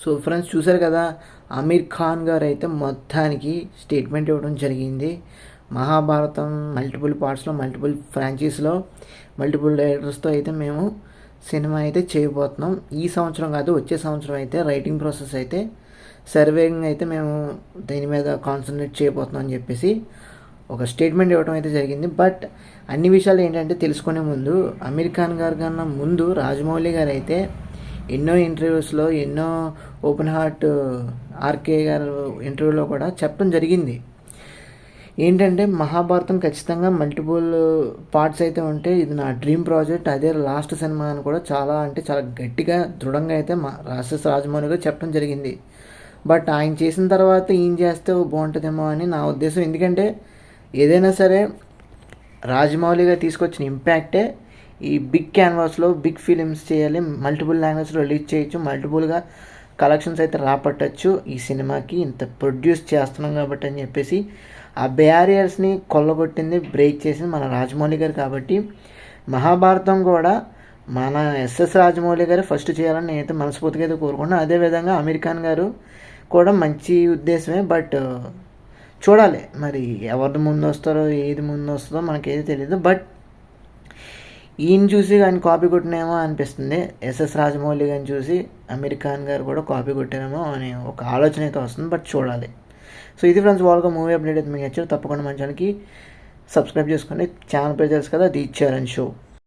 So friends చూసారు కదా, ఆమీర్ ఖాన్ గారు అయితే మొత్తానికి స్టేట్మెంట్ ఇవ్వడం జరిగింది. మహాభారతం మల్టిపుల్ పార్ట్స్లో, మల్టిపుల్ ఫ్రాంచైజీలో, మల్టిపుల్ డైరెక్టర్స్తో అయితే మేము సినిమా అయితే చేయబోతున్నాం. ఈ సంవత్సరం కాదు, వచ్చే సంవత్సరం అయితే రైటింగ్ ప్రాసెస్ అయితే సర్వేయింగ్ అయితే మేము దీని మీద కాన్సన్ట్రేట్ చేయబోతున్నాం అని చెప్పేసి ఒక స్టేట్మెంట్ ఇవ్వడం అయితే జరిగింది. బట్ అన్ని విషయాలు ఏంటంటే తెలుసుకునే ముందు, ఆమీర్ ఖాన్ గారి కన్నా ముందు రాజమౌళి గారు అయితే ఎన్నో ఇంటర్వ్యూస్లో, ఎన్నో ఓపెన్ హార్ట్ ఆర్కే గారు ఇంటర్వ్యూలో కూడా చెప్పడం జరిగింది. ఏంటంటే మహాభారతం ఖచ్చితంగా మల్టిపుల్ పార్ట్స్ అయితే ఉంటే ఇది నా డ్రీమ్ ప్రాజెక్ట్, అదే లాస్ట్ సినిమా అని కూడా చాలా గట్టిగా దృఢంగా అయితే రాజమౌళి గారు చెప్పడం జరిగింది. బట్ ఆయన చేసిన తర్వాత ఈయన చేస్తే బాగుంటుందేమో అని నా ఉద్దేశం. ఎందుకంటే ఏదైనా సరే రాజమౌళి గారు తీసుకొచ్చిన ఇంపాక్టే ఈ బిగ్ క్యాన్వాస్లో బిగ్ ఫిలిమ్స్ చేయాలి, మల్టిపుల్ లాంగ్వేజ్లో రిలీజ్ చేయొచ్చు, మల్టిపుల్గా కలెక్షన్స్ అయితే రాపట్టచ్చు. ఈ సినిమాకి ఇంత ప్రొడ్యూస్ చేస్తున్నాం కాబట్టి అని చెప్పేసి ఆ బ్యారియర్స్ని కొల్లగొట్టింది, బ్రేక్ చేసింది మన రాజమౌళి గారు. కాబట్టి మహాభారతం కూడా మన ఎస్ఎస్ రాజమౌళి గారు ఫస్ట్ చేయాలని నేనైతే మనస్ఫూర్తిగా అయితే కోరుకుంటున్నాను. అదేవిధంగా ఆమీర్ ఖాన్ గారు కూడా మంచి ఉద్దేశమే. బట్ చూడాలి మరి ఎవరిది ముందు వస్తారో, ఏది ముందు వస్తుందో మనకేది తెలియదు. బట్ ఈయన చూసి ఆయన కాపీ కొట్టినేమో అనిపిస్తుంది. ఎస్ఎస్ రాజమౌళి గారిని చూసి ఆమీర్ ఖాన్ గారు కూడా కాపీ కొట్టారేమో అనే ఒక ఆలోచన అయితే వస్తుంది. బట్ చూడాలి. సో ఇది ఫ్రెండ్స్, వాళ్ళగా మూవీ అప్డేట్ అయితే మీకు నచ్చారు. తప్పకుండా మన ఛానల్కి సబ్స్క్రైబ్ చేసుకోండి. ఛానల్ పేరు తెలుసు కదా, ది చరణ్ షో.